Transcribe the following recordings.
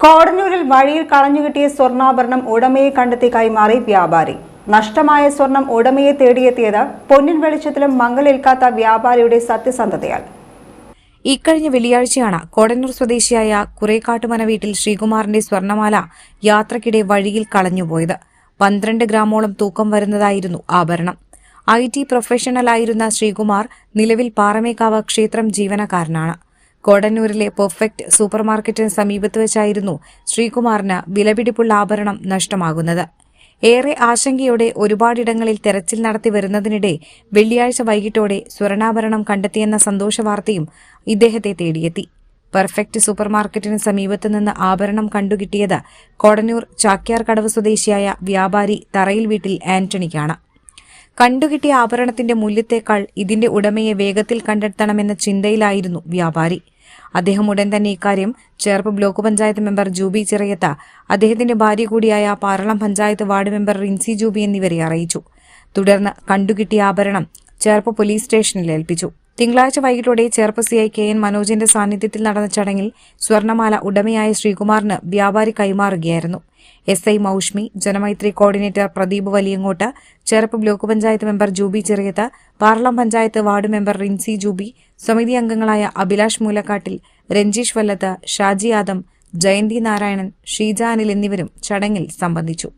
കോടന്നൂരിൽ വഴിയിൽ കളഞ്ഞുകിട്ടിയ സ്വർണ്ണാഭരണം ഉടമയെ കണ്ടെത്തി കൈമാറി വ്യാപാരി. നഷ്ടമായ സ്വർണം ഉടമയെ തേടിയെത്തിയത് പൊന്നിൻ വെളിച്ചത്തിലും മങ്ങലേൽക്കാത്ത വ്യാപാരിയുടെ സത്യസന്ധതയാൽ. ഇക്കഴിഞ്ഞ വെള്ളിയാഴ്ചയാണ് കോടന്നൂർ സ്വദേശിയായ കുറേക്കാട്ടുമന വീട്ടിൽ ശ്രീകുമാറിന്റെ സ്വർണ്ണമാല യാത്രക്കിടെ വഴിയിൽ കളഞ്ഞുപോയത്. 12 ഗ്രാമോളം തൂക്കം വരുന്നതായിരുന്നു ആഭരണം. IT പ്രൊഫഷണലായിരുന്ന ശ്രീകുമാർ നിലവിൽ പാറമേക്കാവ് ക്ഷേത്രം ജീവനക്കാരനാണ്. കോടന്നൂരിലെ പെർഫെക്റ്റ് സൂപ്പർമാർക്കറ്റിന് സമീപത്ത് വെച്ചായിരുന്നു ശ്രീകുമാറിന് വിലപിടിപ്പുള്ള ആഭരണം നഷ്ടമാകുന്നത്. ഏറെ ആശങ്കയോടെ ഒരുപാടിടങ്ങളിൽ തെരച്ചിൽ നടത്തി വരുന്നതിനിടെ വെള്ളിയാഴ്ച വൈകിട്ടോടെ സ്വർണ്ണാഭരണം കണ്ടെത്തിയെന്ന സന്തോഷവാർത്തയും ഇദ്ദേഹത്തെ തേടിയെത്തി. പെർഫെക്റ്റ് സൂപ്പർമാർക്കറ്റിന് സമീപത്ത് നിന്ന് ആഭരണം കണ്ടുകിട്ടിയത് കോടന്നൂർ ചാക്യാർകടവ് സ്വദേശിയായ വ്യാപാരി തറയിൽ വീട്ടിൽ ആന്റണിക്കാണ്. കണ്ടുകിട്ടിയ ആഭരണത്തിന്റെ മൂല്യത്തേക്കാൾ ഇതിന്റെ ഉടമയെ വേഗത്തിൽ കണ്ടെത്തണമെന്ന ചിന്തയിലായിരുന്നു വ്യാപാരി. അദ്ദേഹം ഉടൻ തന്നെ ഇക്കാര്യം ചേർപ്പ് ബ്ലോക്ക് പഞ്ചായത്ത് മെമ്പർ ജൂബി ചിറയത്ത്, അദ്ദേഹത്തിന്റെ ഭാര്യ കൂടിയായ പാറളം പഞ്ചായത്ത് വാർഡ് മെമ്പർ റിൻസി ജൂബി എന്നിവരെ അറിയിച്ചു. തുടർന്ന് കണ്ടുകിട്ടിയ ആഭരണം ചേർപ്പ് പോലീസ് സ്റ്റേഷനിൽ ഏൽപ്പിച്ചു. തിങ്കളാഴ്ച വൈകിട്ടോടെ ചേർപ്പ് CI KN മനോജിന്റെ സാന്നിധ്യത്തിൽ നടന്ന ചടങ്ങിൽ സ്വർണ്ണമാല ഉടമയായ ശ്രീകുമാറിന് വ്യാപാരി കൈമാറുകയായിരുന്നു. SI Moushmi, Janamaithri coordinator Pradeep Valiyangott, Cherpu block panchayat member Jubi Cheriyath, Paralam panchayat ward member Rincy Jubi, സമിതി അംഗങ്ങളായ അഭിലാഷ് മൂലക്കാട്ടിൽ, രഞ്ജീഷ് വല്ലത്ത്, ഷാജി ആദം, ജയന്തി നാരായണൻ, ഷീജ അനിൽ എന്നിവരും ചടങ്ങിൽ സംബന്ധിച്ചു.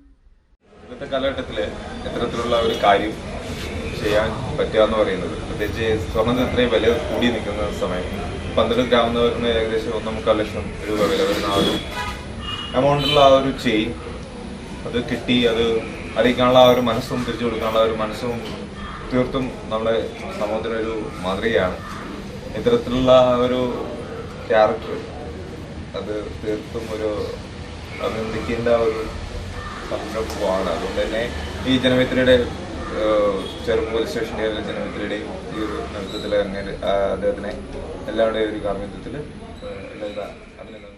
ഇന്നത്തെ കാലഘട്ടത്തില് ഇത്തരത്തിലുള്ള ഒരു കാര്യം ചെയ്യാൻ പറ്റുക പറയുന്നത്, പ്രത്യേകിച്ച് സ്വർണ്ണത്തിന് ഇത്രയും വില കൂടി നിൽക്കുന്ന സമയം, 12 ഗ്രാം എന്ന് പറയുന്ന ഏകദേശം 1.25 ലക്ഷം രൂപ വില വരുന്ന ആ ഒരു എമൗണ്ടുള്ള ആ ഒരു ചെയിൻ അത് കിട്ടി, അത് അറിയിക്കാനുള്ള ആ ഒരു മനസ്സും തിരിച്ചു കൊടുക്കാനുള്ള ഒരു മനസ്സും തീർത്തും നമ്മുടെ സമൂഹത്തിനൊരു മാതൃകയാണ്. ഇത്തരത്തിലുള്ള ഒരു ക്യാരക്ടർ അത് തീർത്തും ഒരു അഭിനന്ദിക്കേണ്ട ഒരു സംരംഭമാണ്. അതുകൊണ്ട് തന്നെ ഈ ജനമിത്രയുടെ ചെറുപ്പ് പോലീസ് സ്റ്റേഷൻ്റെ ജനമിത്രയുടെ ഈ ഒരു നേതൃത്വത്തിൽ അങ്ങനെ അദ്ദേഹത്തിനെ എല്ലാവരുടെയും ഒരു കാർമ്മികത്വത്തിൽ അഭിനന്ദനം.